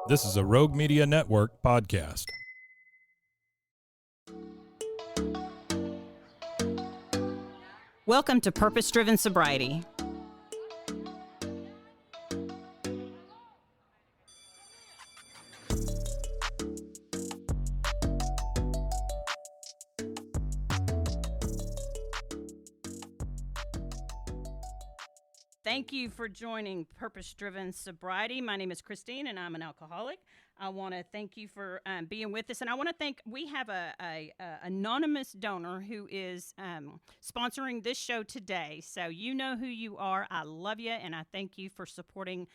This is a Rogue Media Network podcast. Welcome to Purpose-Driven Sobriety. Thank you for joining Purpose-Driven Sobriety. My name is Christine, and I'm an alcoholic. I want to thank you for being with us, and I want to thank. We have a anonymous donor who is sponsoring this show today. So you know who you are. I love you, and I thank you for supporting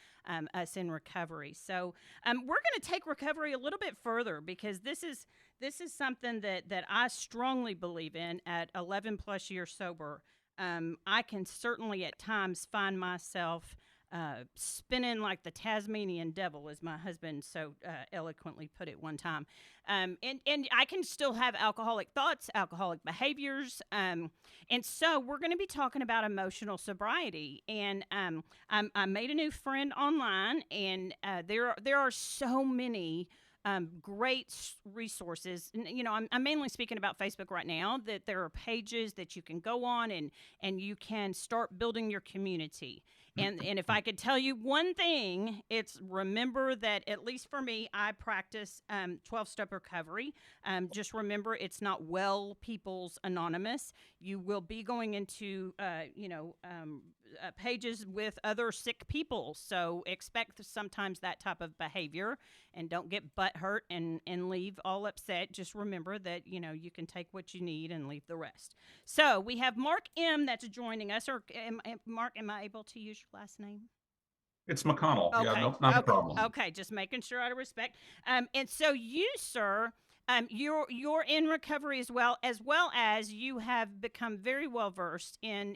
us in recovery. So we're going to take recovery a little bit further because this is something that I strongly believe in. At 11 plus years sober, I can certainly at times find myself spinning like the Tasmanian devil, as my husband so eloquently put it one time. And I can still have alcoholic thoughts, alcoholic behaviors. And so we're going to be talking about emotional sobriety. And I made a new friend online, and there are so many great resources. And, you know, I'm mainly speaking about Facebook right now, that there are pages that you can go on and you can start building your community. And if I could tell you one thing, it's remember that, at least for me, I practice 12-step recovery. Just remember, it's not Well People's Anonymous. You will be going into, pages with other sick people. So expect sometimes that type of behavior, and don't get butt hurt and leave all upset. Just remember that, you know, you can take what you need and leave the rest. So we have Mark M. that's joining us. Or Mark, am I able to use your last name? It's McConnell. Okay. Yeah, no, not a problem. Okay, just making sure out of respect. And so you, sir, you're in recovery as well as you have become very well versed in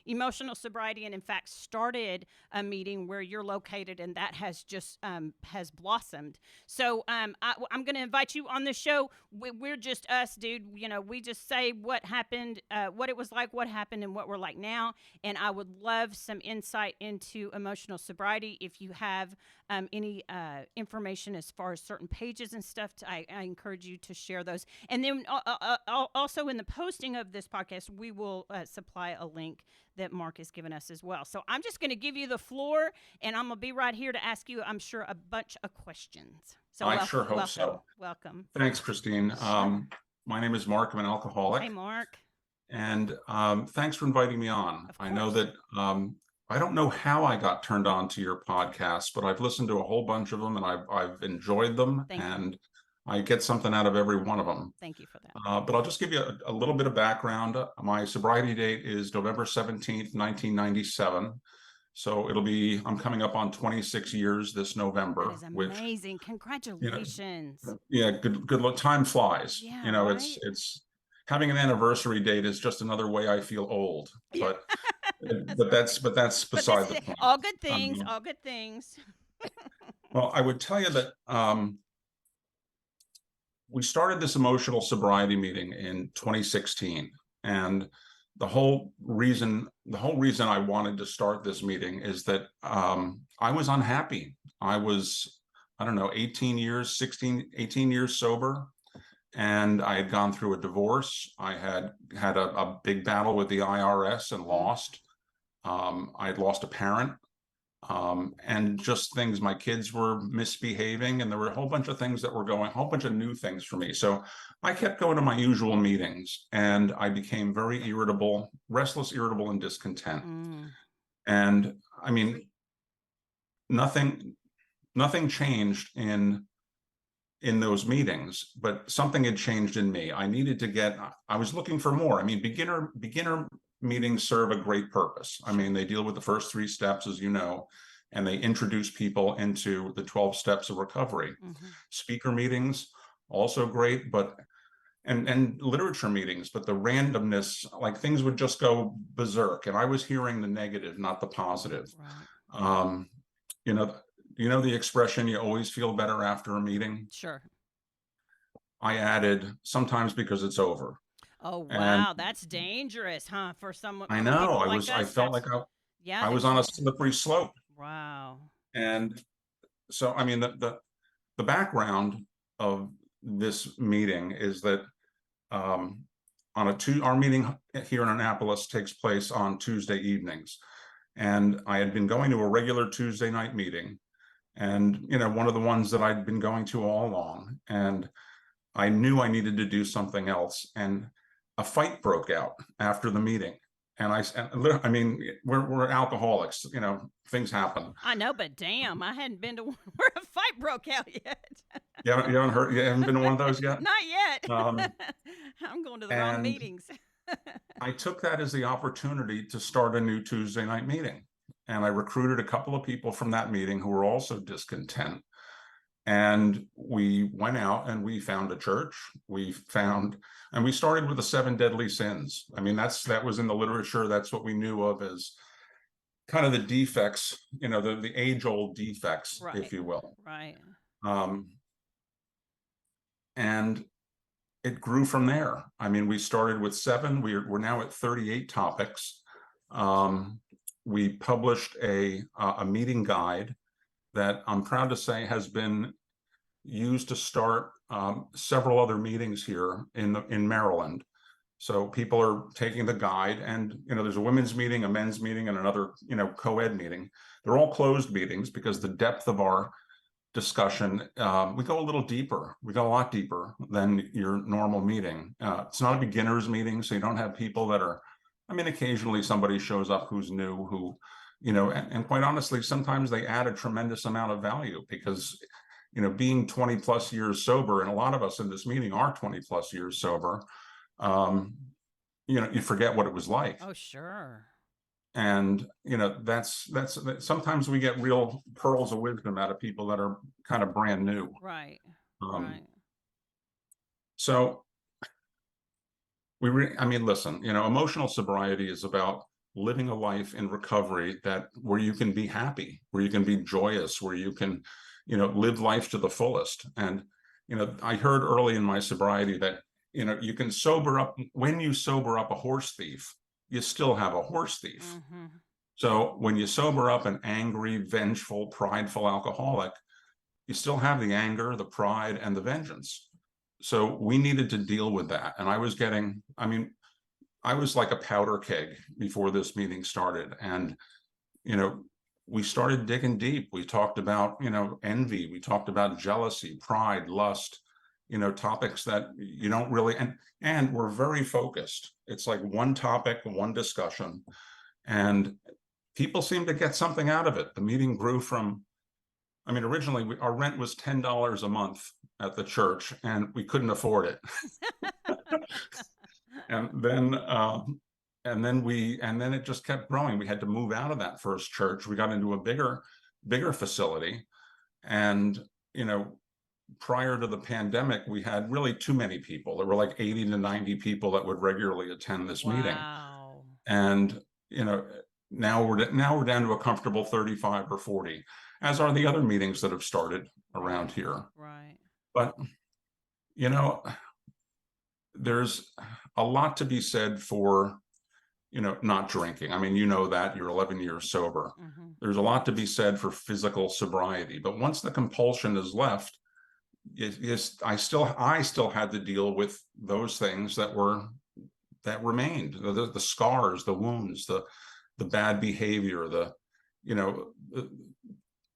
emotional sobriety, and in fact started a meeting where you're located, and that has just has blossomed. So I'm going to invite you on the show. We're just us, dude. You know, we just say what happened, what it was like, what happened, and what we're like now. And I would love some insight into emotional sobriety. If you have any information as far as certain pages and stuff, I encourage you to share those. And then also in the posting of this podcast, we will supply a link that Mark has given us as well. So I'm just going to give you the floor, and I'm going to be right here to ask you, I'm sure, a bunch of questions. So I sure hope so. Welcome. Thanks, Christine. My name is Mark. I'm an alcoholic. Hey, Mark. And thanks for inviting me on. Of course. I know that I don't know how I got turned on to your podcast, but I've listened to a whole bunch of them, and I've enjoyed them. Thank you. I get something out of every one of them. Thank you for that. But I'll just give you a little bit of background. My sobriety date is November 17th, 1997. So I'm coming up on 26 years this November. That is amazing. Congratulations. Good luck. Time flies. Yeah, you know, right? it's having an anniversary date is just another way I feel old. But that's beside the point. All good things. All good things. Well, I would tell you that we started this emotional sobriety meeting in 2016, and the whole reason I wanted to start this meeting is that I was unhappy. I was, 18 years sober, and I had gone through a divorce. I had a big battle with the IRS and lost. I had lost a parent. And just things, my kids were misbehaving, and there were a whole bunch of things that were going, a whole bunch of new things for me. So I kept going to my usual meetings, and I became very irritable, restless, irritable, and discontent. And I mean, nothing changed in those meetings, but something had changed in me. I was looking for more. I mean, beginner meetings serve a great purpose. I mean, they deal with the first 3 steps, as you know, and they introduce people into the 12 steps of recovery. Speaker meetings, also great, but and literature meetings, but the randomness, like things would just go berserk, and I was hearing the negative, not the positive. Right. You know the expression, you always feel better after a meeting? Sure. I added, sometimes because it's over. Oh, wow. That's dangerous, huh? For someone. I know. I felt like I was on a slippery slope. Wow. And so I mean, the background of this meeting is that our meeting here in Annapolis takes place on Tuesday evenings, and I had been going to a regular Tuesday night meeting, and one of the ones that I'd been going to all along, and I knew I needed to do something else, and a fight broke out after the meeting. And I mean, we're alcoholics, things happen. I know, but damn, I hadn't been to one where a fight broke out yet. You haven't been to one of those yet? Not yet. Um, I'm going to the wrong and meetings. I took that as the opportunity to start a new Tuesday night meeting. And I recruited a couple of people from that meeting who were also discontent. And we went out and we found a church. We started with the 7 deadly sins. I mean, that was in the literature. That's what we knew of as kind of the defects, the age-old defects, Right. if you will. Right. And it grew from there. I mean, we started with 7. We're now at 38 topics. We published a meeting guide that I'm proud to say has been used to start several other meetings here in Maryland. So people are taking the guide, and there's a women's meeting, a men's meeting, and another co-ed meeting. They're all closed meetings because the depth of our discussion, we go a little deeper. We go a lot deeper than your normal meeting. It's not a beginner's meeting, so you don't have people that are. I mean, occasionally somebody shows up who's new, who, and quite honestly, sometimes they add a tremendous amount of value because, being 20 plus years sober, and a lot of us in this meeting are 20 plus years sober, you forget what it was like. Oh, sure. And, that's sometimes we get real pearls of wisdom out of people that are kind of brand new. Right. Right. Right. So I mean, listen, emotional sobriety is about living a life in recovery where you can be happy, where you can be joyous, where you can, live life to the fullest. And, I heard early in my sobriety that, you can when you sober up a horse thief, you still have a horse thief. Mm-hmm. So when you sober up an angry, vengeful, prideful alcoholic, you still have the anger, the pride, and the vengeance. So we needed to deal with that. And I was like a powder keg before this meeting started. And, we started digging deep. We talked about, envy. We talked about jealousy, pride, lust, topics that you don't really, and we're very focused. It's like one topic, one discussion, and people seem to get something out of it. The meeting grew from, originally our rent was $10 a month at the church, and we couldn't afford it. and then it just kept growing. We had to move out of that first church. We got into a bigger facility, and prior to the pandemic, we had really too many people. There were like 80 to 90 people that would regularly attend this meeting. Wow. And now we're down to a comfortable 35 or 40, as are the other meetings that have started around here. Right. But there's a lot to be said for not drinking. I mean, that you're 11 years sober. Mm-hmm. There's a lot to be said for physical sobriety. But once the compulsion is left, I still had to deal with those things that remained, the scars, the wounds, the bad behavior,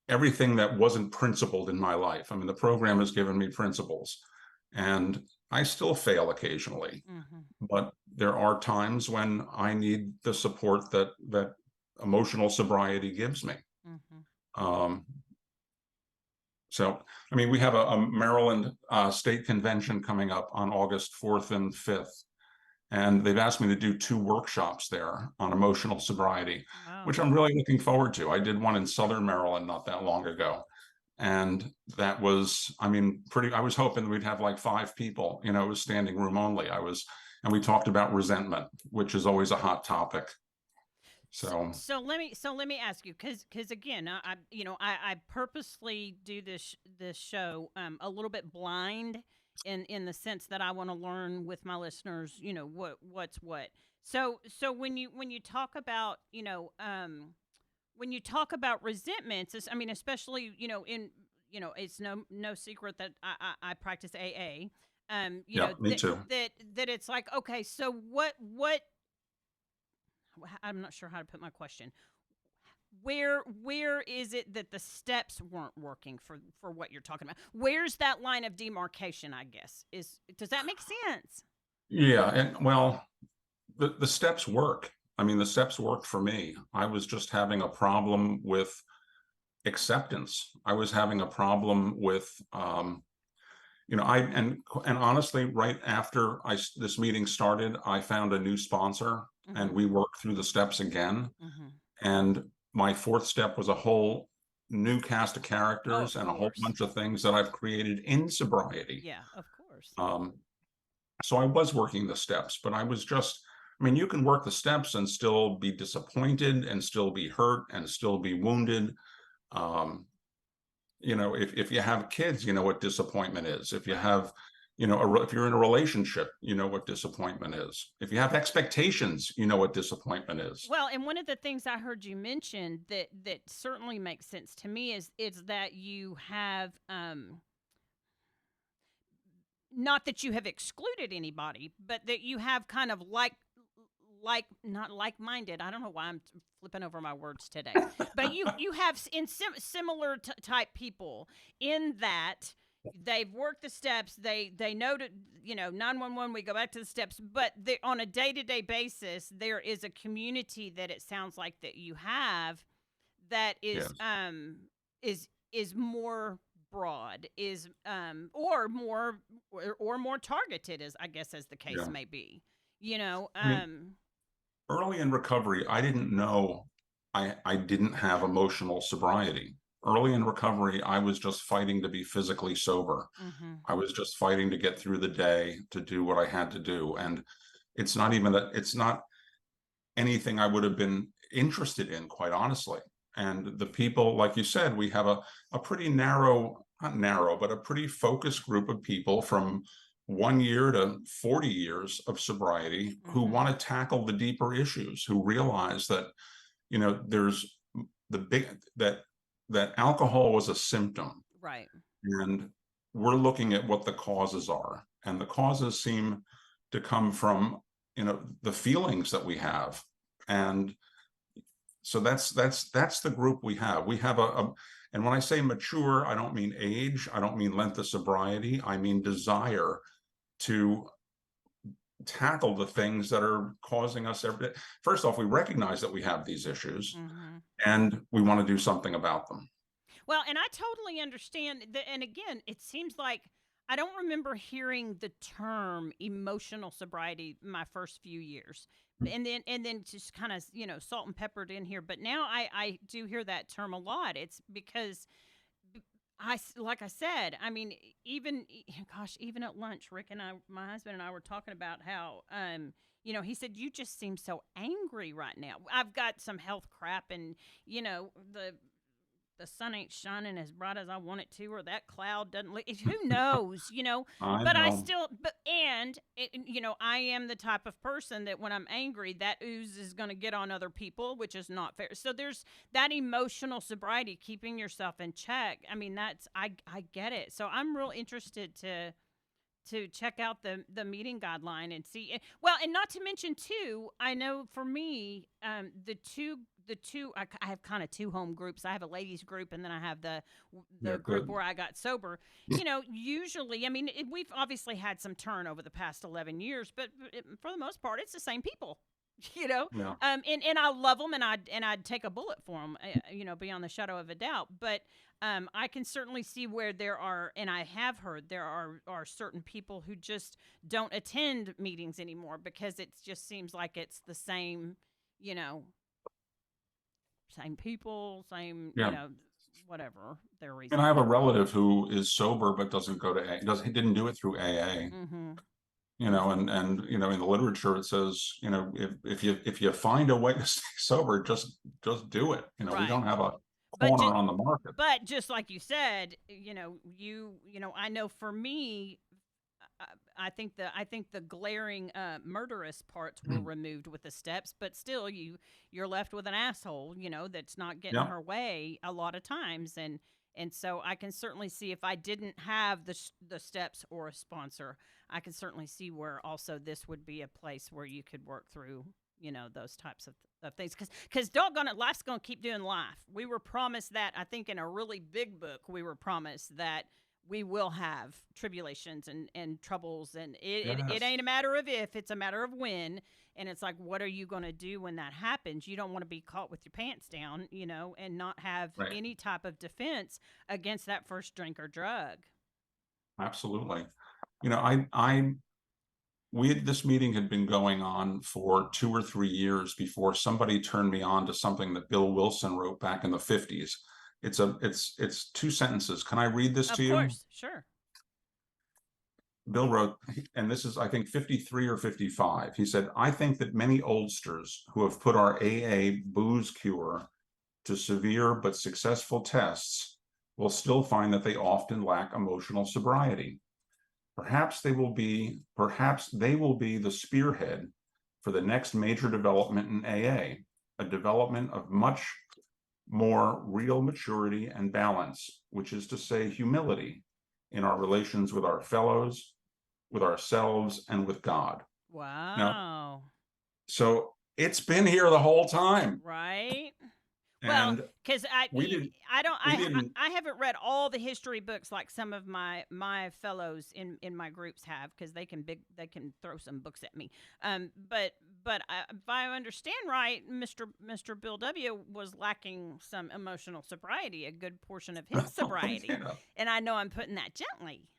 everything that wasn't principled in my life. I mean, the program has given me principles, and I still fail occasionally, Mm-hmm. but there are times when I need the support that emotional sobriety gives me. Mm-hmm. So, we have a Maryland state convention coming up on August 4th and 5th. And they've asked me to do 2 workshops there on emotional sobriety, Wow. which I'm really looking forward to. I did one in Southern Maryland not that long ago. And that was, I was hoping we'd have like 5 people, it was standing room only. And we talked about resentment, which is always a hot topic. So let me ask you, because again, I purposely do this show a little bit blind in the sense that I want to learn with my listeners, what's what. So when you talk about when you talk about resentments, I mean, especially it's no secret that I practice AA. Yeah, me too. That it's like, okay, so I'm not sure how to put my question. Where is it that the steps weren't working for what you're talking about? Where's that line of demarcation? I guess does that make sense? Yeah, and well, the steps work. I mean, the steps worked for me. I was just having a problem with acceptance. I was having a problem with, and honestly, right after this meeting started, I found a new sponsor, and we worked through the steps again. Mm-hmm. And my fourth step was a whole new cast of Oh, characters of and a whole course. bunch of things that I've created in sobriety. Yeah, of course. So I was working the steps, but I was just, I mean, you can work the steps and still be disappointed and still be hurt and still be wounded. If you have kids, you know what disappointment is. If you have, if you're in a relationship, you know what disappointment is. If you have expectations, you know what disappointment is. Well, and one of the things I heard you mention that certainly makes sense to me is that you have not that you have excluded anybody, but that you have kind of not like-minded. I don't know why I'm flipping over my words today, but you have similar type people in that they've worked the steps. They know to 911. We go back to the steps, but on a day-to-day basis, there is a community that it sounds like that you have that is Yes. is more broad, is or more targeted, as I guess as the case Yeah. may be. I mean, early in recovery, I didn't know I didn't have emotional sobriety. Early in recovery, I was just fighting to be physically sober. Mm-hmm. I was just fighting to get through the day, to do what I had to do. And it's not anything I would have been interested in, quite honestly. And the people, like you said, we have a pretty narrow, not narrow, but a pretty focused group of people from 1 year to 40 years of sobriety who want to tackle the deeper issues, who realize that, there's the big, that alcohol was a symptom. Right. And we're looking at what the causes are. And the causes seem to come from, the feelings that we have. And so that's the group we have. We have and when I say mature, I don't mean age, I don't mean length of sobriety, I mean desire to tackle the things that are causing us every day. First off, we recognize that we have these issues, and we want to do something about them. Well, and I totally understand that. And again, it seems like I don't remember hearing the term emotional sobriety my first few years. And then just kind of, salt and peppered in here. But now I do hear that term a lot. It's because like I said, I mean, even at lunch, Rick and my husband and I were talking about how, he said, you just seem so angry right now. I've got some health crap, and, the sun ain't shining as bright as I want it to, or that cloud doesn't look, who knows, but I still, I am the type of person that when I'm angry, that ooze is going to get on other people, which is not fair. So there's that emotional sobriety, keeping yourself in check. I mean, I get it. So I'm real interested to check out the meeting guideline and see. Well, and not to mention too, I know for me, the two I have kind of two home groups. I have a ladies group, and then I have the group where I got sober. Usually, I mean, we've obviously had some turn over the past 11 years, but for the most part, it's the same people. Yeah. And I love them, and I'd take a bullet for them, beyond the shadow of a doubt. But I can certainly see where there are, and I have heard there are certain people who just don't attend meetings anymore because it just seems like it's the same, same people, same, whatever their reason. And I have a relative who is sober but doesn't go to he didn't do it through AA. And in the literature it says, if you find a way to stay sober, just do it. We don't have a corner on the market. But just like you said, I know for me, I think the glaring murderous parts were removed with the steps, but still you're left with an asshole, that's not getting Yeah, her way a lot of times, and so I can certainly see if I didn't have the steps or a sponsor, I can certainly see where also this would be a place where you could work through those types of things, because doggone it, life's gonna keep doing life. We were promised that, I think, in a really big book. We were promised that we will have tribulations and troubles, and it yes, ain't a matter of if, it's a matter of when. And it's like, what are you going to do when that happens? You don't want to be caught with your pants down, and not have right, any type of defense against that first drink or drug. absolutely. This meeting had been going on for 2 or 3 years before somebody turned me on to something that Bill Wilson wrote back in the 50s. It's 2 sentences. Can I read this to Of you? course, sure. Bill wrote, and this is, I think, 53 or 55. He said, I think that many oldsters who have put our AA booze cure to severe but successful tests will still find that they often lack emotional sobriety. Perhaps they will be the spearhead for the next major development in AA, a development of much more real maturity and balance, which is to say, humility in our relations with our fellows, with ourselves, and with God. Now, Wow. so it's been here the whole time, Right. Well, and because we didn't, I don't we didn't. I haven't read all the history books like some of my fellows in my groups have, because they can throw some books at me. But if I understand right, Mr. Bill W. was lacking some emotional sobriety, a good portion of his sobriety, Yeah, and I know I'm putting that gently,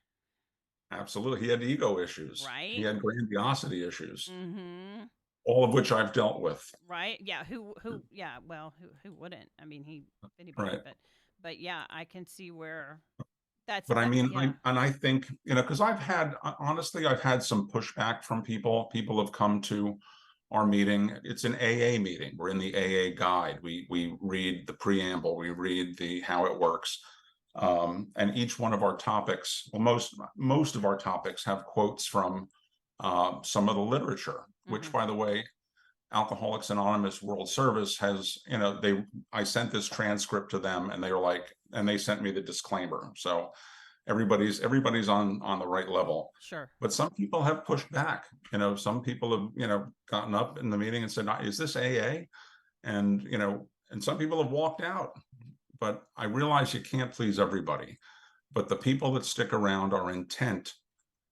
absolutely. He had ego issues. He right? had grandiosity issues, Mm-hmm. all of which I've dealt with. Right? Yeah. Who? Yeah. Well, who wouldn't? I mean, anybody, Right. but yeah, I can see where that's But I mean, yeah. I think, because honestly, I've had some pushback from people. People have come to our meeting. It's an AA meeting. We're in the AA guide. We read the preamble. We read the how it works. And each one of our topics, well, most of our topics have quotes from some of the literature, which, Mm-hmm. by the way, Alcoholics Anonymous World Service has, I sent this transcript to them, and they sent me the disclaimer. So everybody's on the right level. Sure. But some people have pushed back. Some people have, gotten up in the meeting and said, is this AA? And, and some people have walked out. But I realize you can't please everybody. But the people that stick around are intent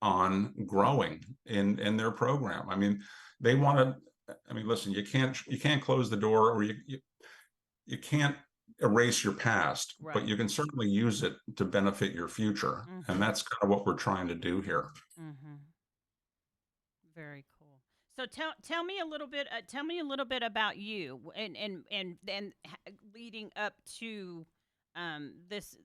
on growing in their program. I mean, they want to. I mean, listen, you can't close the door, or you can't erase your past, but Right. you can certainly use it to benefit your future, Mm-hmm. and that's kind of what we're trying to do here. Mm-hmm. Very cool. So tell me a little bit. Tell me a little bit about you, and leading up to this.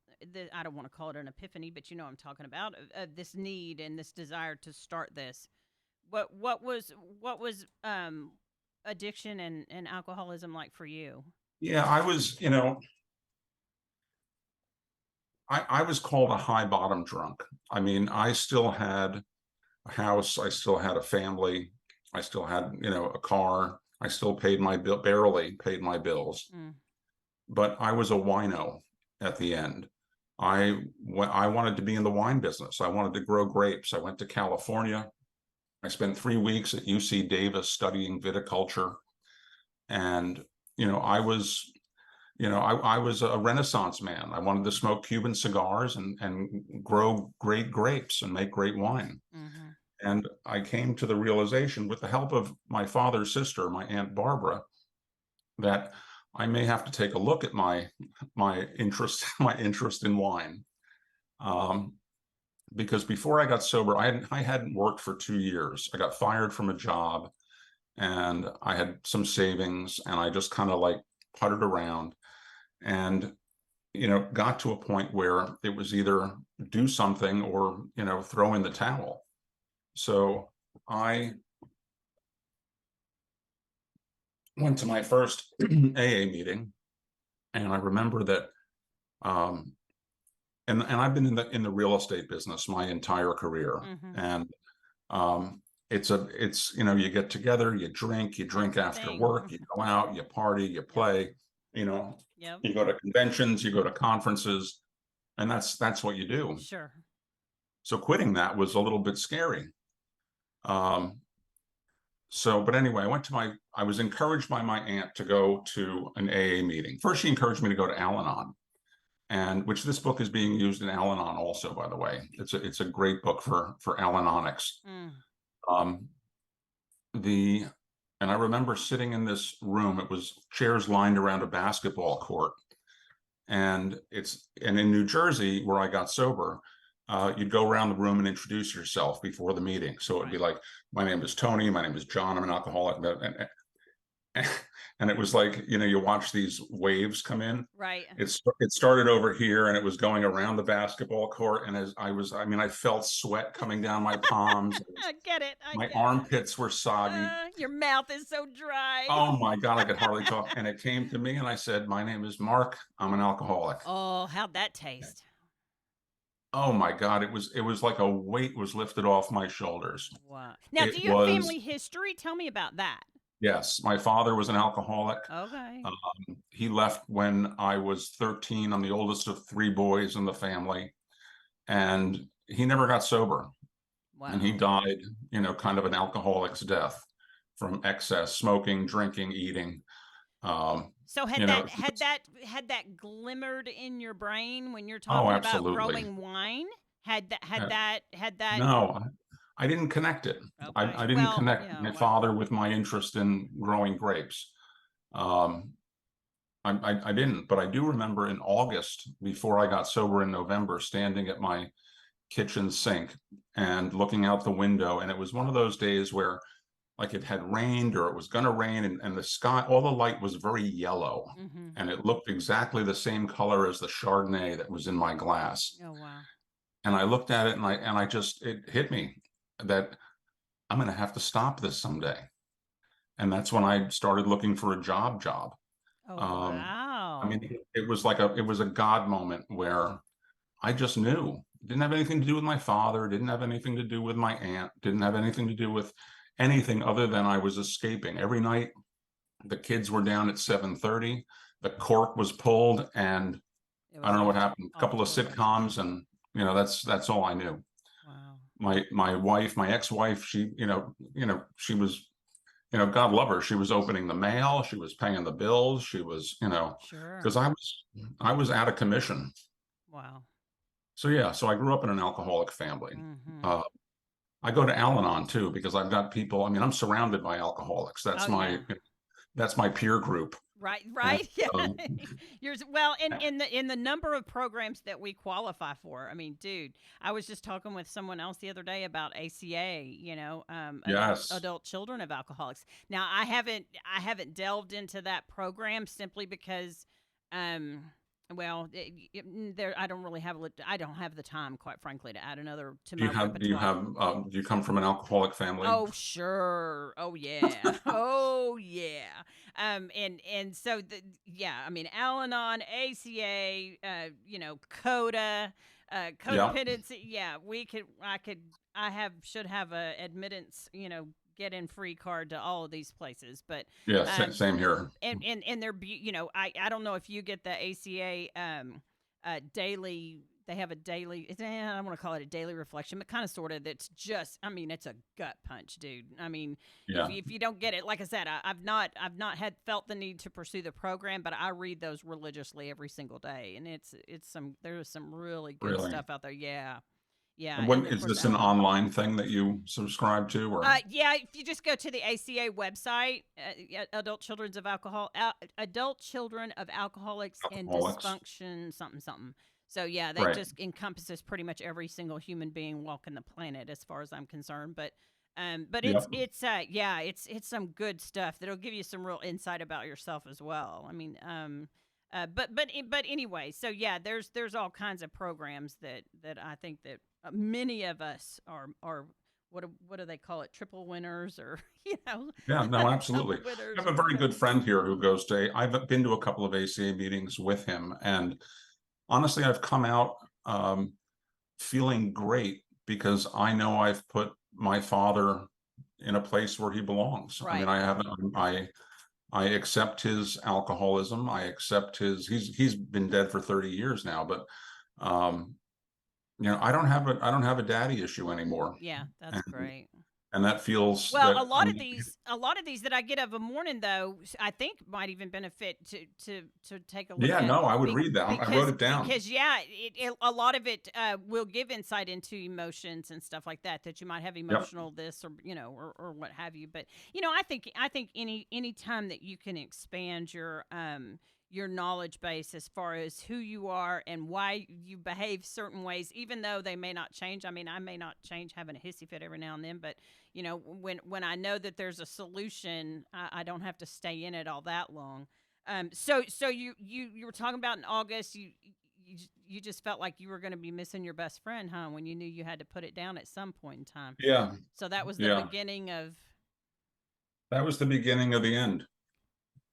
I don't want to call it an epiphany, but you know what I'm talking about. This need and this desire to start this. What was addiction and alcoholism like for you? Yeah, I was called a high bottom drunk. I mean, I still had a house, I still had a family, I still had, a car, I still barely paid my bills, Mm. but I was a wino at the end. I wanted to be in the wine business. I wanted to grow grapes. I went to California. I spent 3 weeks at UC Davis studying viticulture, and I was I was a Renaissance man. I wanted to smoke Cuban cigars and grow great grapes and make great wine. Mm-hmm. And I came to the realization, with the help of my father's sister, my Aunt Barbara, that I may have to take a look at my interest in wine. Because before I got sober, I hadn't worked for 2 years. I got fired from a job, and I had some savings, and I just kind of like puttered around, and got to a point where it was either do something or throw in the towel. So I went to my first AA meeting, and I remember that and I've been in the real estate business my entire career, Mm-hmm. and it's you get together, you drink That's the after thing. work, you go out, you party, you play, Yep. you go to conventions, you go to conferences, and that's what you do. Sure. So quitting that was a little bit scary. But anyway, I was encouraged by my aunt to go to an AA meeting. First, she encouraged me to go to Al-Anon, and which this book is being used in Al-Anon also, by the way. It's a great book for Al-Anonics. Um, and I remember sitting in this room. It was chairs lined around a basketball court, and in New Jersey, where I got sober, you'd go around the room and introduce yourself before the meeting. So it'd be like, my name is Tony, my name is John, I'm an alcoholic. And it was like, you watch these waves come in. Right. It started over here and it was going around the basketball court. And I felt sweat coming down my palms. I get it. My armpits were soggy. Your mouth is so dry. Oh my God, I could hardly talk. And it came to me and I said, my name is Mark. I'm an alcoholic. Oh, how'd that taste? Oh my God, it was like a weight was lifted off my shoulders. Wow. Now, do you have family history? Tell me about that. Yes, my father was an alcoholic. Okay. He left when I was 13. I'm the oldest of 3 boys in the family, and he never got sober. Wow. And he died, kind of an alcoholic's death from excess smoking, drinking, eating. So had that glimmered in your brain when you're talking about growing wine? Had that? No, I didn't connect it. Okay. I didn't connect my father with my interest in growing grapes. I didn't, but I do remember in August, before I got sober in November, standing at my kitchen sink and looking out the window. And it was one of those days where like it had rained or it was going to rain, and the sky, all the light was very yellow, and it looked exactly the same color as the Chardonnay that was in my glass. Oh, wow. And I looked at it and it hit me that I'm going to have to stop this someday. And that's when I started looking for a job. Oh, wow. I mean, it was a God moment where I just knew. It didn't have anything to do with my father, didn't have anything to do with my aunt, didn't have anything to do with anything other than I was escaping. Every night, the kids were down at 7:30, the cork was pulled, and I don't know what happened. A couple of sitcoms, and that's all I knew. Wow. My wife, my ex-wife, she she was, God love her, she was opening the mail, she was paying the bills, she was, Sure. because I was out of commission. Wow. So I grew up in an alcoholic family. I go to Al-Anon too, because I've got people, I'm surrounded by alcoholics. That's my peer group. Right. In the number of programs that we qualify for. I mean, dude, I was just talking with someone else the other day about ACA. Yes. Adult children of alcoholics. Now, I haven't delved into that program simply because, I don't really I don't have the time, quite frankly, to add another to my repertoire. Do you come from an alcoholic family? Oh, sure. Oh, yeah. Oh, yeah. And so Al-Anon, ACA, CODA, codependency. Yeah, should have a admittance, get in free card to all of these places, but same here. And they're I don't know if you get the ACA daily. They have a daily, I don't want to call it a daily reflection, but kind of sort of, it's just, it's a gut punch, dude. If you don't get it, like I said, I've not felt the need to pursue the program, but I read those religiously every single day, and there's some really good stuff out there. Yeah. Yeah. And is this an online thing that you subscribe to? Or? If you just go to the ACA website, Adult Children of Alcoholics and Dysfunction, something. So they just encompasses pretty much every single human being walking the planet, as far as I'm concerned. But it's some good stuff that'll give you some real insight about yourself as well. But anyway, so there's all kinds of programs that I think that many of us are what do they call it, triple winners, or Yeah, no, absolutely. I have a very good friend here who goes to. I've been to a couple of ACA meetings with him, and honestly, I've come out feeling great because I know I've put my father in a place where he belongs. I mean, Right. I haven't. I accept his alcoholism. I accept he's been dead for 30 years now, but I don't have a daddy issue anymore. Yeah, that's And great. that feels Well, that I'm a lot of these that I get of a morning, though, I think might even benefit to take a look yeah, at, no, I would read that. I wrote it down. because yeah, a lot of it will give insight into emotions and stuff like that, that you might have Yep. emotional this, or or what have you. But I think any time that you can expand your knowledge base as far as who you are and why you behave certain ways, even though they may not change. I mean, I may not change having a hissy fit every now and then, but when I know that there's a solution, I don't have to stay in it all that long. So you were talking about in August, you just felt like you were going to be missing your best friend, huh? When you knew you had to put it down at some point in time. Yeah, So that was the yeah, beginning of. that was the beginning of the end.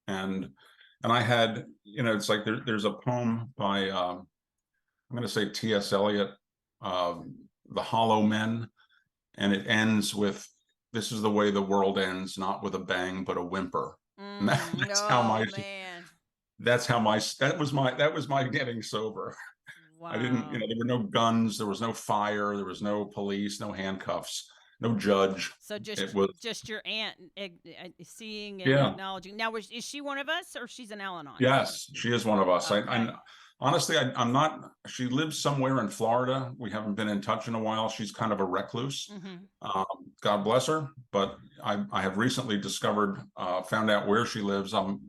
And I had, it's like there's a poem by I'm going to say T.S. Eliot, The Hollow Men, and it ends with, "This is the way the world ends, not with a bang but a whimper." And that's how Oh man! that was my getting sober. I didn't, Wow. there were no guns, there was no fire, there was no police, no handcuffs, no judge. So It was, just your aunt seeing and yeah, acknowledging. Now, is she one of us, or she's an Al-Anon? yes, she is one of us. Okay. Honestly, I'm not. She lives somewhere in Florida. We haven't been in touch in a while. She's kind of a recluse. Mm-hmm. God bless her. But I have recently found out where she lives. I'm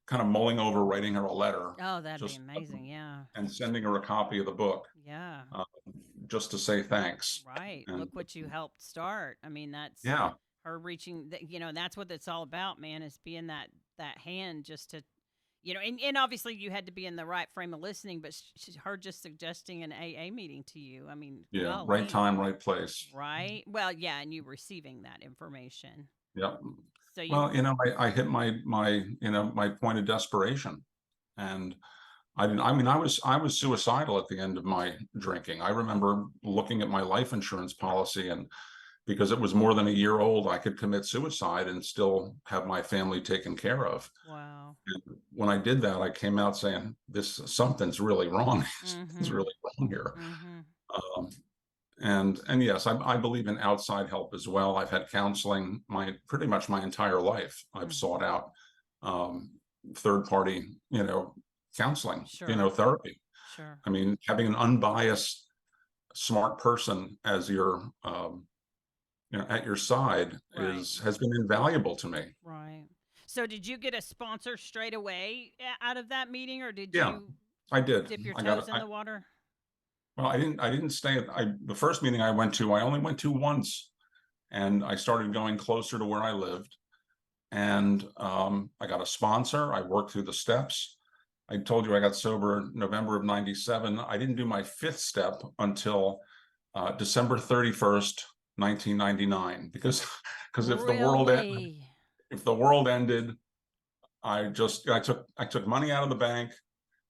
kind of mulling over writing her a letter, Oh, that'd be just amazing. Yeah. and sending her a copy of the book, Yeah. uh, just to say thanks. Right. And Look what you helped start. I mean, that's yeah, her reaching. That's what it's all about, man. Is being that hand, just to, and obviously you had to be in the right frame of listening. But her just suggesting an AA meeting to you. I mean, yeah, right golly. time, right place. Right. Well, yeah, and you receiving that information. Yeah. So you. Well, I hit my point of desperation, and I didn't. I mean, I was suicidal at the end of my drinking. I remember looking at my life insurance policy, and because it was more than a year old, I could commit suicide and still have my family taken care of. Wow. And when I did that, I came out saying, "This something's really wrong. Something's Mm-hmm. really wrong here." Mm-hmm. Um, and yes, I believe in outside help as well. I've had counseling pretty much my entire life. I've Mm. sought out um, third party, counseling, Sure. therapy. Sure. I mean, having an unbiased, smart person as your at your side Right. has been invaluable to me. Right. So did you get a sponsor straight away out of that meeting, or did Yeah, you I did. dip your I got toes in the water? well, I didn't stay at the first meeting I went to. I only went to once, and I started going closer to where I lived. And I got a sponsor. I worked through the steps. I told you I got sober November of '97. I didn't do my fifth step until December 31st, 1999, because Really? if the world ended, I took money out of the bank,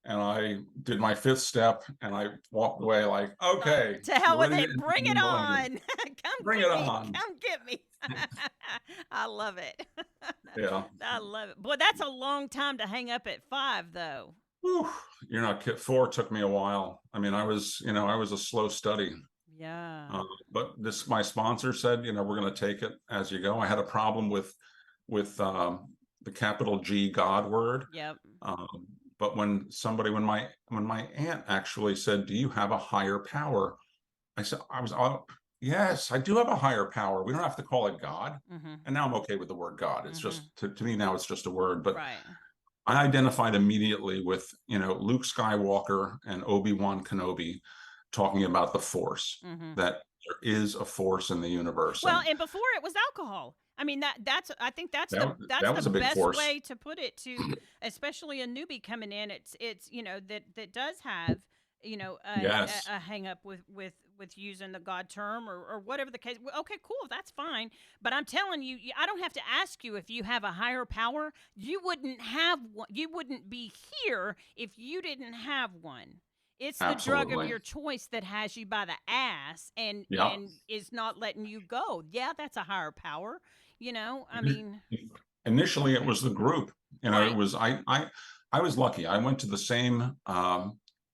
and I did my fifth step, and I walked away like, okay, To hell you're with ready to it. end Bring the it millennium. on. Come Bring get it me. on. Come get me. I love it. Yeah. I love it. Boy, that's a long time to hang up at 5, though. Whew, you're not kidding. 4 took me a while. I mean, I was a slow study. Yeah. But my sponsor said, we're going to take it as you go. I had a problem with the capital G God word. Yep. But when my aunt actually said, "Do you have a higher power?" I said, yes, I do have a higher power. We don't have to call it God. Mm-hmm. And now I'm okay with the word God. It's Mm-hmm. just to me now it's just a word. But Right. I identified immediately with Luke Skywalker and Obi-Wan Kenobi talking about the Force, Mm-hmm. that there is a force in the universe. Well, And and before it was alcohol. I mean, that's I think that's that was the a big best force. way to put it, to especially a newbie coming in. It's that does have Yes. a hang up with using the God term, or whatever the case. Well, okay, cool, that's fine. But I'm telling you, I don't have to ask you if you have a higher power. You wouldn't have one. You wouldn't be here if you didn't have one. It's the drug of Absolutely. your choice that has you by the ass and Yeah. is not letting you go. Yeah, that's a higher power. I mean, Initially, it was the group. It right. was I was lucky. I went to the same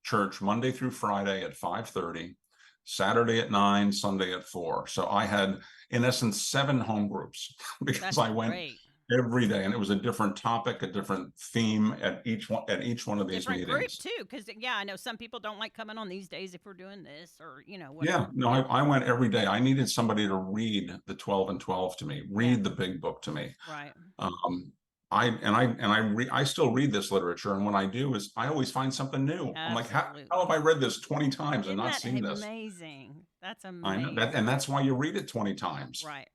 church Monday through Friday at 5:30, Saturday at 9, Sunday at 4. So I had, in essence, 7 home groups because That's I went great. every day, and it was a different topic, a different theme at each one of these Different group meetings. too, because yeah, I know some people don't like coming on these days if we're doing this or Yeah, whatever. no, Yeah, I went every day. I needed somebody to read the 12 and 12 to me, yeah, read the big book to me. right. Um, I still read this literature, and when I do, is I always find something new. I'm like, how have Absolutely. I read this 20 times and Isn't not that seen this? amazing? That's I know that, and amazing. that's why you read it 20 times. Right,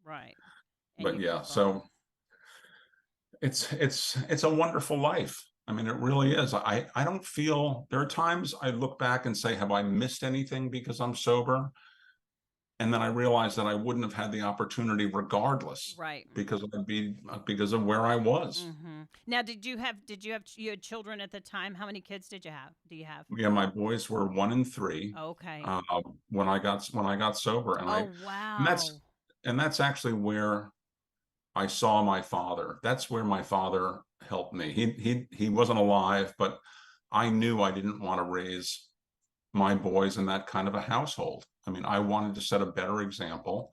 right. And But you yeah, keep on. so it's a wonderful life. I mean, it really is. I don't feel, there are times I look back and say, have I missed anything because I'm sober? And then I realized that I wouldn't have had the opportunity regardless, Right. because of where I was. Now, you had children at the time? How many kids did you have? Do you have? Yeah, my boys were 1 and 3 Okay. when I got sober, Oh, and that's wow. actually where I saw my father. That's where my father helped me. He wasn't alive, but I knew I didn't want to raise my boys in that kind of a household. I mean, I wanted to set a better example.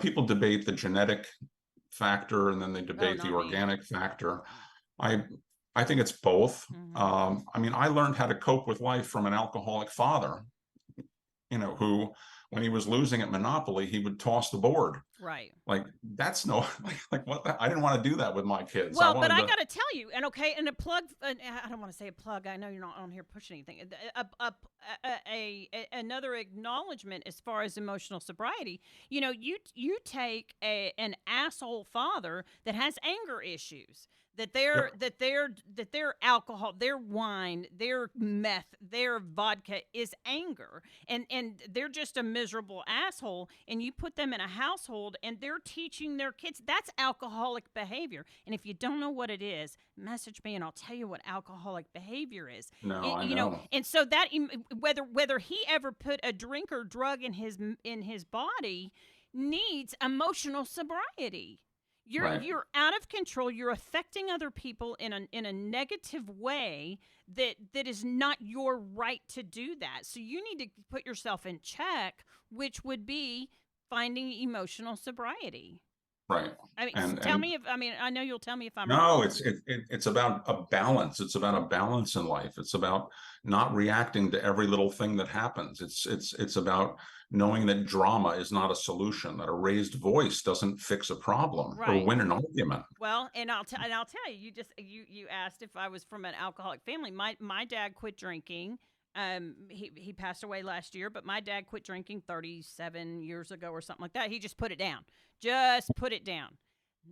People debate the genetic factor and then they Oh, debate the not me. organic factor. I I think it's both. Mm-hmm. I mean, I learned how to cope with life from an alcoholic father, who, when he was losing at Monopoly, he would toss the board. Right. Like, that's no, like what I didn't want to do that with my kids. I Well, but wanted I to, got to tell you, and a plug. I don't want to say a plug. I know you're not on here pushing anything. Another acknowledgement as far as emotional sobriety. You take an asshole father that has anger issues. yep, Their alcohol, their wine, their meth, their vodka is anger, and they're just a miserable asshole. And you put them in a household, and they're teaching their kids that's alcoholic behavior. And if you don't know what it is, message me, and I'll tell you what alcoholic behavior is. no, I know. And so that whether he ever put a drink or drug in his body needs emotional sobriety. Right, You're out of control. You're affecting other people in a negative way that is not your right to do that. So you need to put yourself in check, which would be finding emotional sobriety. right. I mean, And tell me if I mean I know you'll tell me if I'm no, wrong. it's about a balance. It's about a balance in life. It's about not reacting to every little thing that happens. It's about knowing that drama is not a solution, that a raised voice doesn't fix a problem or Right. win an argument. Well, and I'll tell you, you asked if I was from an alcoholic family. My dad quit drinking. He passed away last year, but my dad quit drinking 37 years ago or something like that. He just put it down. Just put it down.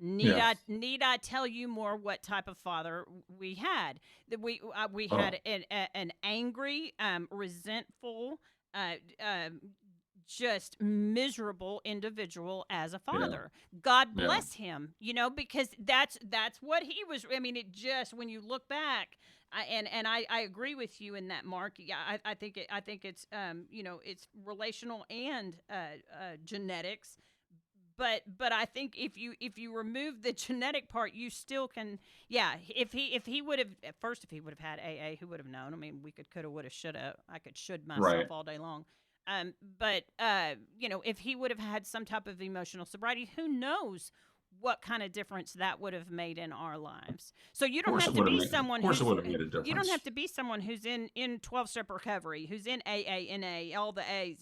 Yeah. Need I tell you more what type of father we had? That we Oh, had an angry, resentful, uh, um, just miserable individual as a yeah, father. God yeah. bless him, because that's what he was. I mean, it just when you look back, I agree with you in that, Mark. Yeah, I think it's it's relational and genetics. But I think if you remove the genetic part, you still can. Yeah, if he would have at first, if he would have had AA, who would have known? I mean, we coulda, woulda, shoulda. I could should myself Right. all day long. But if he would have had some type of emotional sobriety, who knows what kind of difference that would have made in our lives. So you Of don't course have it to would have be made, of someone course it who's would have made a you don't have difference. to be someone who's in 12-step recovery, who's in AA, NA, all the A's,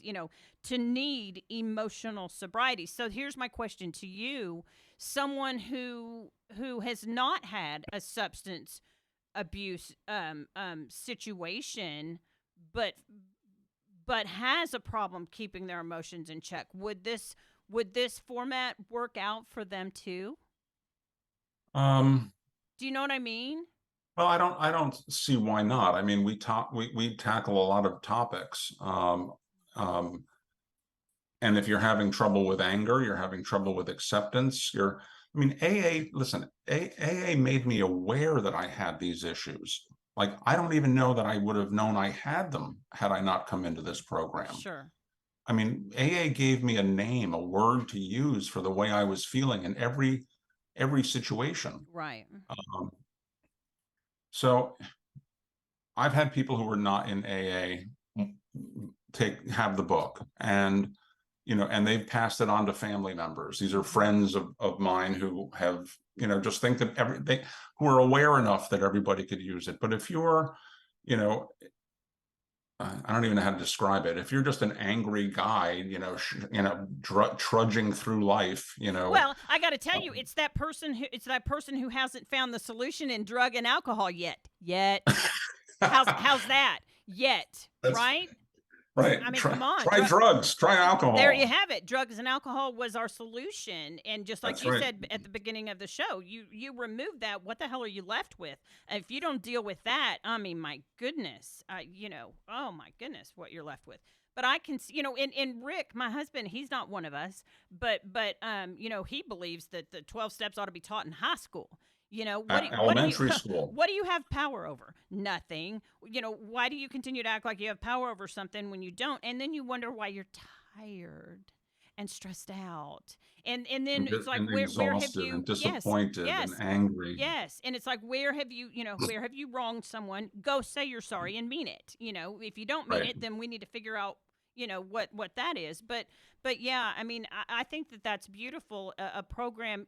to need emotional sobriety. So here's my question to you: someone who has not had a substance abuse situation, but has a problem keeping their emotions in check, would this format work out for them too? Um, Do you know what I mean? well, I don't see why not. I mean, we tackle a lot of topics. Um, and if you're having trouble with anger, you're having trouble with acceptance, I mean, AA, listen, AA made me aware that I had these issues. Like, I don't even know that I would have known I had them had I not come into this program. Sure. I mean, AA gave me a name, a word to use for the way I was feeling in every situation. Right. Um, so I've had people who were not in AA have the book, and and they've passed it on to family members. These are friends of mine who have, just think that who are aware enough that everybody could use it. But if you're, you know, I don't even know how to describe it. If you're just an angry guy, trudging through life, Well, I got to tell you, it's that person who hasn't found the solution in drug and alcohol yet. How's that? Yet, right? Right. I mean, come on. Try drugs, try alcohol. There you have it. Drugs and alcohol was our solution. And just like That's you right. said at the beginning of the show, you remove that, what the hell are you left with? If you don't deal with that, I mean, my goodness, oh my goodness, what you're left with. But I can see, in Rick, my husband, he's not one of us, but he believes that the 12 steps ought to be taught in high school. Elementary school. What do you have power over? Nothing. Why do you continue to act like you have power over something when you don't? And then you wonder why you're tired and stressed out. And then it's like, and where have you, and disappointed yes, and angry. yes. And it's like, where have you wronged someone? Go say you're sorry and mean it. If you don't mean Right. it, then we need to figure out what that is. But yeah, I mean, I think that that's beautiful, a program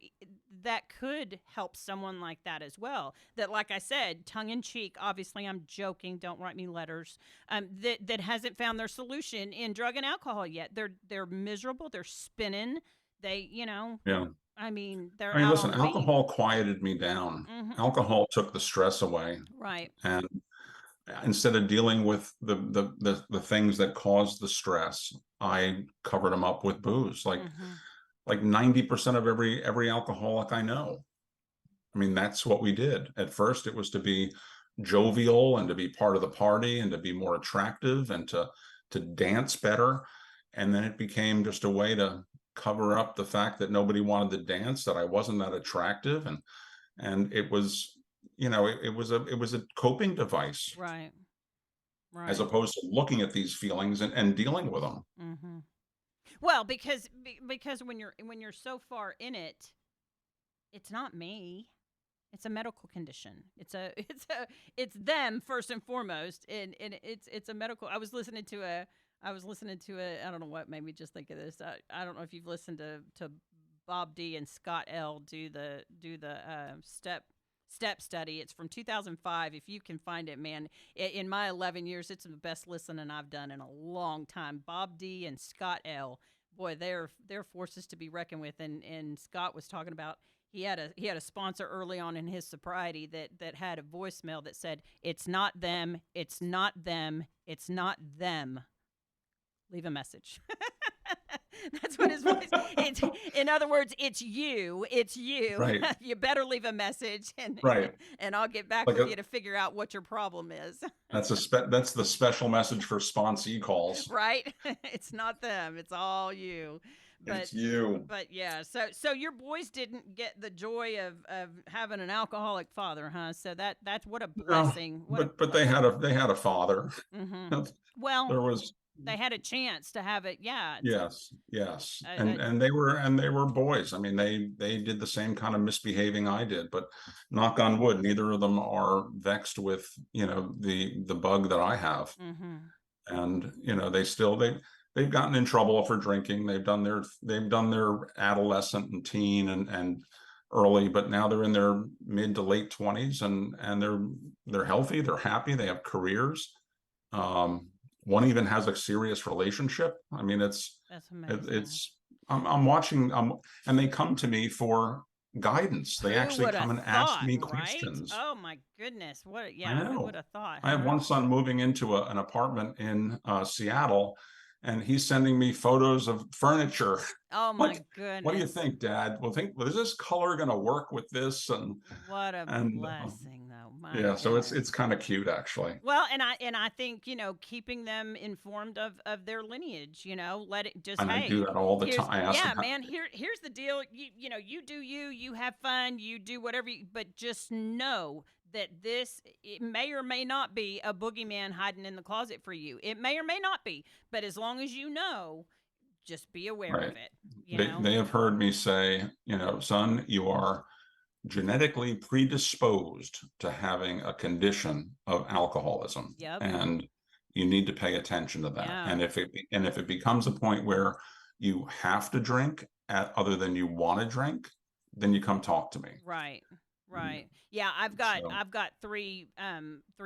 that could help someone like that as well. That, like I said, tongue in cheek, obviously I'm joking, don't write me letters, that hasn't found their solution in drug and alcohol yet. They're miserable, they're spinning, Yeah. I mean, they're I mean, out listen, on the alcohol quieted me down. Mhm. Alcohol took the stress away. Right. And instead of dealing with the things that caused the stress, I covered them up with booze. Like 90% of every alcoholic I know. I mean, that's what we did. At first, it was to be jovial and to be part of the party and to be more attractive and to dance better. And then it became just a way to cover up the fact that nobody wanted to dance, that I wasn't that attractive, and it was, it was a coping device. Right. Right. As opposed to looking at these feelings and dealing with them. Mm-hmm. Well, because when you're so far in it, it's not me. It's a medical condition. It's them first and foremost, and it's a medical. I was listening to a I don't know what made me just think of this. I don't know if you've listened to Bob D and Scott L do the step study. It's from 2005. If you can find it, man, in my 11 years, it's the best listening I've done in a long time. Bob D and Scott L. Boy, they're forces to be reckoned with. And Scott was talking about he had a sponsor early on in his sobriety that had a voicemail that said, "It's not them. It's not them. It's not them. Leave a message." That's what his voice. In other words, it's you. It's you. Right. You better leave a message, and Right. and I'll get back Like with you to figure out what your problem is. That's that's the special message for sponsee calls. Right? It's not them. It's all you. But, it's you. But yeah, so your boys didn't get the joy of having an alcoholic father, huh? So that's what a blessing. No, but they had a father. Mm-hmm. Well, there was. They had a chance to have it. Yeah. Yes. And they were boys. I mean, they did the same kind of misbehaving I did, but knock on wood, neither of them are vexed with, the bug that I have. Mm-hmm. And, they've gotten in trouble for drinking. They've done their adolescent and teen and early, but now they're in their mid to late 20s and they're healthy, they're happy, they have careers. One even has a serious relationship. I mean, that's amazing. I'm watching, and they come to me for guidance. They actually come and ask me questions. Oh my goodness. Who would have thought? I have one son moving into an apartment in Seattle, and he's sending me photos of furniture. Oh my goodness. What do you think, Dad? Well, is this color going to work with this? And what a blessing, though. My goodness. So it's kind of cute, actually. Well, and I think keeping them informed of their lineage. Let it just. And I do that all the time. Man. Here's the deal. You do you have fun. You do whatever. But just know that it may or may not be a boogeyman hiding in the closet for you. It may or may not be, but as long as you know, just be aware Right. of it. You know? They have heard me say, son, you are genetically predisposed to having a condition of alcoholism, Yep. and you need to pay attention to that. Yeah. And if it becomes a point where you have to drink other than you want to drink, then you come talk to me. Right. Right. Yeah, I've got three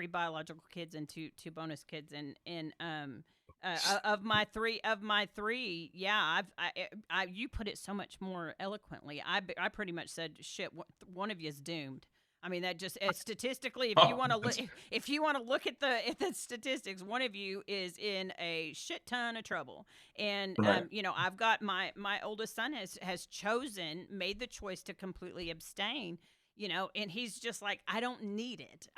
biological kids and two bonus kids, and of my three, yeah, you put it so much more eloquently. I pretty much said, shit, one of you is doomed. I mean, that just statistically, if you want to look at the statistics, one of you is in a shit ton of trouble. And Right. I've got my oldest son has made the choice to completely abstain. And he's just like, I don't need it.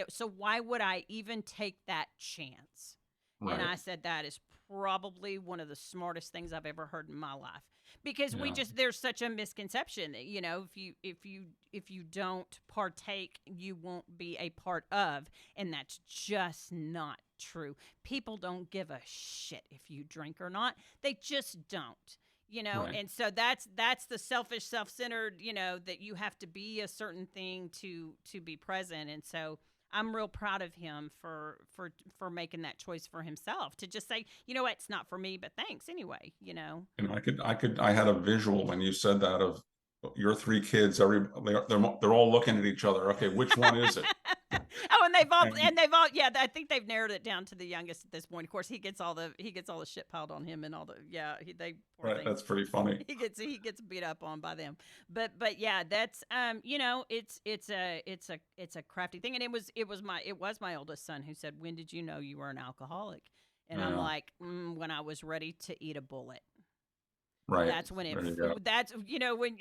So why would I even take that chance? Right. And I said, that is probably one of the smartest things I've ever heard in my life, because there's such a misconception that, if you don't partake, you won't be a part of. And that's just not true. People don't give a shit if you drink or not. They just don't. Right. And so that's the selfish, self-centered, that you have to be a certain thing to be present. And so I'm real proud of him for making that choice for himself, to just say, it's not for me, but thanks anyway, And I had a visual when you said that of your three kids. They're all looking at each other. Okay, which one is it? Oh, and they've all, yeah, I think they've narrowed it down to the youngest at this point. Of course, he gets all the shit piled on him and all the, Right, that's pretty funny. He gets beat up on by them. But yeah, that's it's a crafty thing. And it was my oldest son who said, "When did you know you were an alcoholic?" And I'm like, when I was ready to eat a bullet. Right. That's when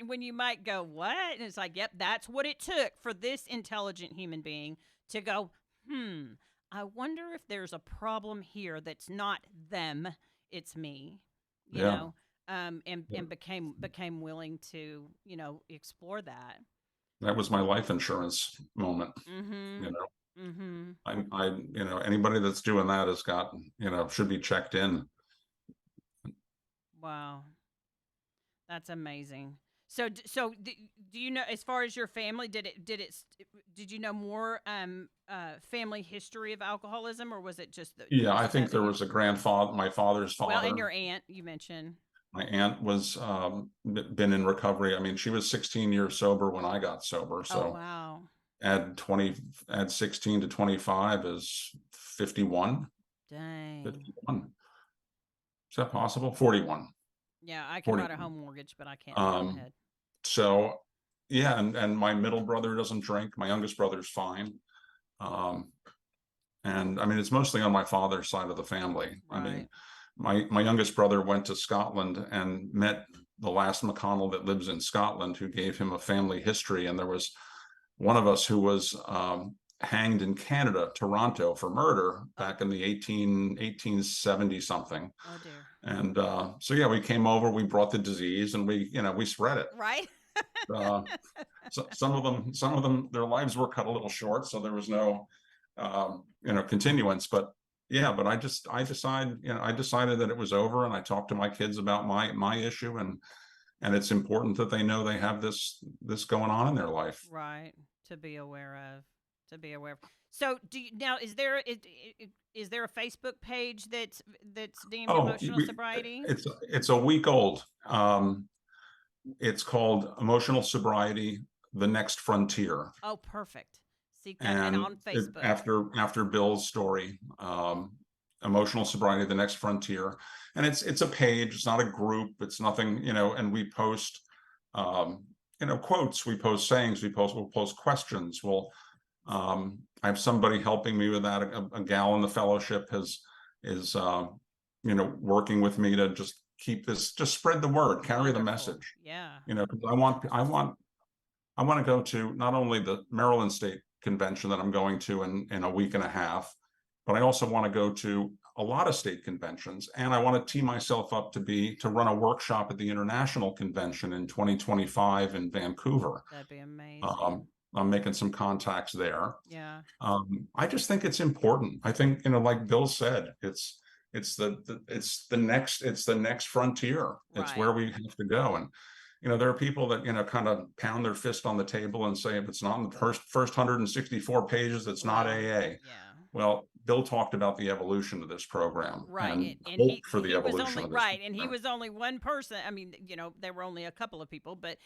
when you might go, what? And it's like, yep, that's what it took for this intelligent human being to go, I wonder if there's a problem here that's not them, it's me. You know, and became willing to, explore that. That was my life insurance moment. Mm-hmm. Anybody that's doing that has got, should be checked in. Wow. That's amazing. So do you know, as far as your family, did you know more family history of alcoholism, or was it just I think there was a grandfather, my father's father. Well, and your aunt, you mentioned. My aunt was been in recovery. I mean, she was 16 years sober when I got sober. So wow. Add 16 to 25 is 51. Dang. 51. Is that possible? 41. Yeah, I can write a home mortgage, but I can't in my head. So, yeah, and my middle brother doesn't drink. My youngest brother's fine. And I mean, it's mostly on my father's side of the family. Right. I mean, my youngest brother went to Scotland and met the last McConnell that lives in Scotland, who gave him a family history. And there was one of us who was hanged in Canada, Toronto, for murder back in the 1870 something. Oh dear. And so we came over, we brought the disease, and we spread it. Right. So some of them, their lives were cut a little short, so there was no continuance. But I decided that it was over, and I talked to my kids about my issue, and it's important that they know they have this going on in their life. Right. To be aware of. So now is there a Facebook page that's deemed emotional sobriety? It's a week old. It's called Emotional Sobriety: The Next Frontier. Oh, perfect. See, and on Facebook. After Bill's story, Emotional Sobriety: The Next Frontier, and it's a page. It's not a group. It's nothing, and we post, quotes. We post sayings. We'll post questions. I have somebody helping me with that. A gal in the fellowship is working with me to just keep this, just spread the word, carry the message. Yeah. Because I want to go to not only the Maryland State Convention that I'm going to in a week and a half, but I also want to go to a lot of state conventions, and I want to tee myself up to run a workshop at the International Convention in 2025 in Vancouver. That'd be amazing. I'm making some contacts there. Yeah. I just think it's important. I think, like Bill said, it's the next frontier. It's where Right. we have to go. And there are people that kind of pound their fist on the table and say, if it's not in the first 164 pages, it's not Well, AA. yeah. Well, Bill talked about the evolution of this program Right. and And hope for the he was evolution only of this right, and he program. was only one person. I mean, there were only a couple of people, but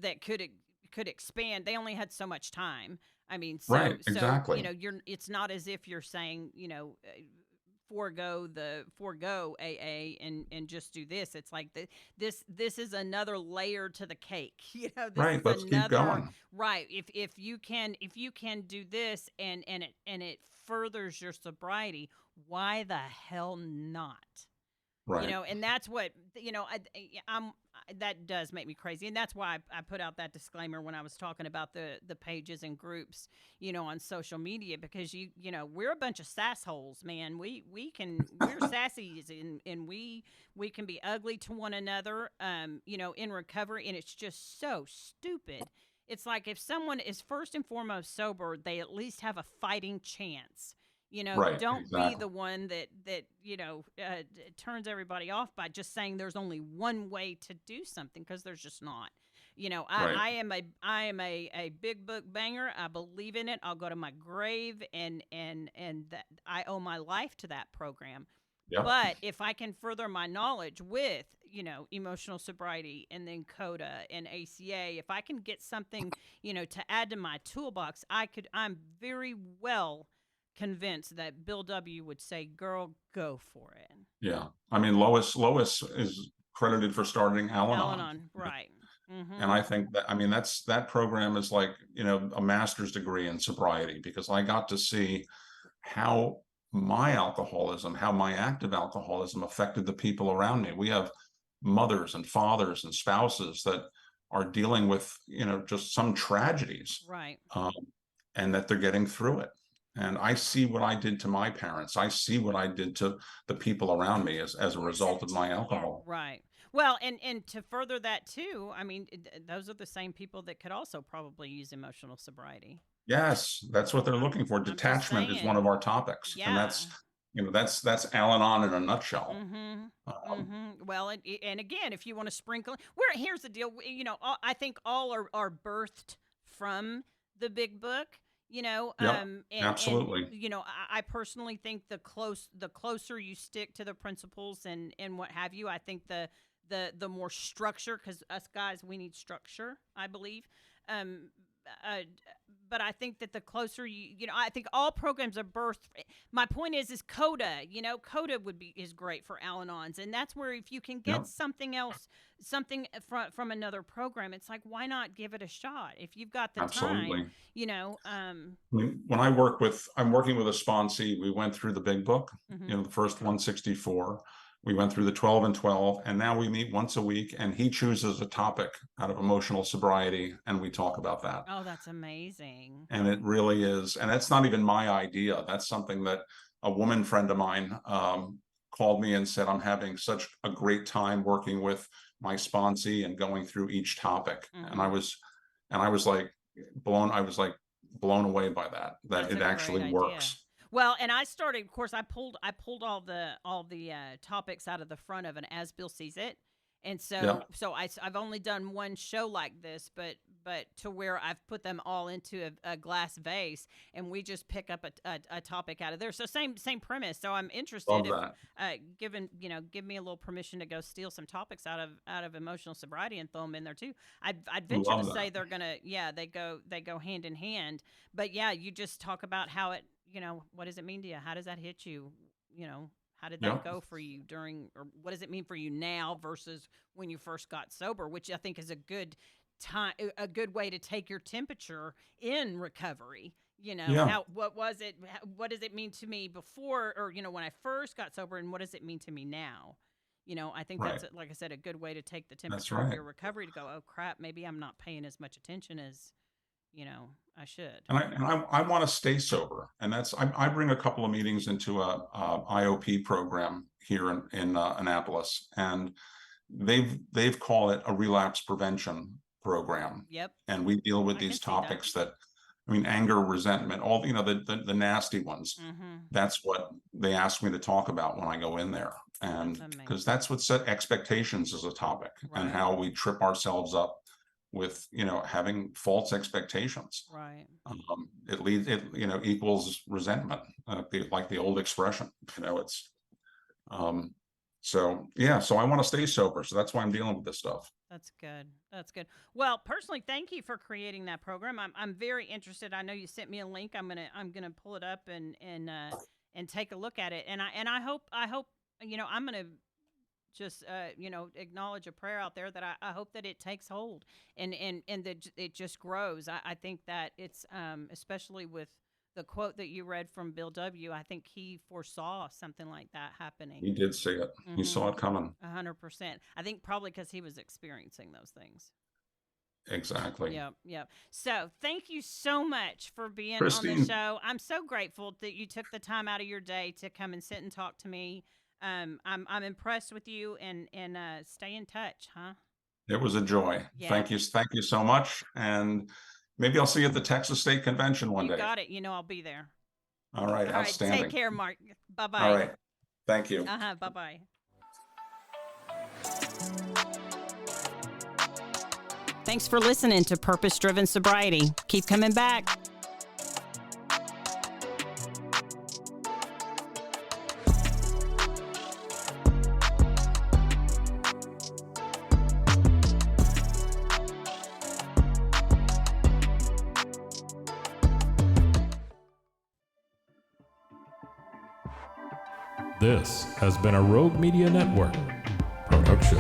that could expand. They only had so much time. I mean, Right, so exactly. it's not as if you're saying, forego AA and just do this. It's like this is another layer to the cake. This Right, is let's keep another going. right. If you can do this and it furthers your sobriety, why the hell not? Right. And that's what I'm that does make me crazy, and that's why I put out that disclaimer when I was talking about the pages and groups on social media, because we're a bunch of sassholes, man. We're sassy, and we can be ugly to one another in recovery, and it's just so stupid. It's like, if someone is first and foremost sober, they at least have a fighting chance. Right, Don't be exactly. the one that turns everybody off by just saying there's only one way to do something, because there's just not. Right. I am a big book banger. I believe in it. I'll go to my grave, and that I owe my life to that program. Yep. But if I can further my knowledge with, emotional sobriety, and then CODA and ACA, if I can get something, to add to my toolbox, I'm very well convinced that Bill W. would say, "Girl, go for it." Yeah. I mean, Lois is credited for starting Al-Anon. Al-Anon, right? And Mm-hmm. I think that, that program is like, a master's degree in sobriety, because I got to see how my active alcoholism affected the people around me. We have mothers and fathers and spouses that are dealing with, just some tragedies, Right. and that they're getting through it. And I see what I did to my parents. I see what I did to the people around me as a result of my alcohol. Right. Well, and to further that too, I mean, those are the same people that could also probably use emotional sobriety. Yes, that's what they're I'm looking for. I'm just Detachment is one saying. of our topics, and Yeah. that's Al-Anon in a nutshell. Mm-hmm. Um, Mm-hmm. Well, and again, if you want to sprinkle, here's the deal. I think all are birthed from the big book. yep, And absolutely. I personally think the closer you stick to the principles and what have you, I think the more structure, because us guys, we need structure, I believe. Um, but I think that the closer I think all programs are birthed. My point is CODA. CODA is great for Al-Anons, and that's where, if you can get Yep, something else, something from another program, it's like, why not give it a shot if you've got the time? absolutely. You know. When I'm working with a sponsee, we went through the big book, Mm-hmm. the first 164. We went through the 12 and 12, and now we meet once a week, and he chooses a topic out of emotional sobriety, and we talk about that. Oh, that's amazing. And it really is. And that's not even my idea. That's something that a woman friend of mine called me and said, I'm having such a great time working with my sponsee and going through each topic. Mm-hmm. And I was like blown away by that That's it a great actually idea. works. Well, and I started. Of course, I pulled all the topics out of the front of an As Bill Sees It, and Yeah, I've only done one show like this, but to where I've put them all into a glass vase, and we just pick up a topic out of there. So same premise. So I'm interested love if that. give me a little permission to go steal some topics out of emotional sobriety and throw them in there too. I'd venture to Love say that. they're gonna they go hand in hand. But yeah, you just talk about how it, what does it mean to you? How does that hit you? How did that Yep, go for you or what does it mean for you now versus when you first got sober, which I think is a good time, a good way to take your temperature in recovery. yeah, What was it? What does it mean to me before, or, when I first got sober, and what does it mean to me now? I think right. that's, like I said, a good way to take the That's temperature of right. your recovery, to go, oh crap, maybe I'm not paying as much attention as, I should. And I want to stay sober, and I bring a couple of meetings into a IOP program here in Annapolis, and they've called it a relapse prevention program, Yep. and we deal with I can these see that. topics that I mean, anger, resentment, all, the nasty ones. Mm-hmm. That's what they ask me to talk about when I go in there. And That's because that's what set expectations as a topic, and Right. how we trip ourselves up with, having false expectations. Right. It equals resentment, like the old expression, it's, so I want to stay sober. So that's why I'm dealing with this stuff. That's good. That's good. Well, personally, thank you for creating that program. I'm very interested. I know you sent me a link. I'm gonna pull it up and take a look at it. And I hope I'm gonna just acknowledge a prayer out there that I hope that it takes hold and that it just grows. I think that it's especially with the quote that you read from Bill W. I think he foresaw something like that happening. He did see it. He saw it coming. 100%. I think probably because he was experiencing those things. Exactly. Yep. So thank you so much for being Christine. on the show. I'm so grateful that you took the time out of your day to come and sit and talk to me. I'm impressed with you, and stay in touch, huh? It was a joy. Yeah. Thank you so much. And maybe I'll see you at the Texas State Convention one day. You got it. I'll be there. All right. All right. Outstanding. Take care, Mark. Bye-bye. All right. Thank you. Bye-bye. Thanks for listening to Purpose Driven Sobriety. Keep coming back. This has been a Rogue Media Network production.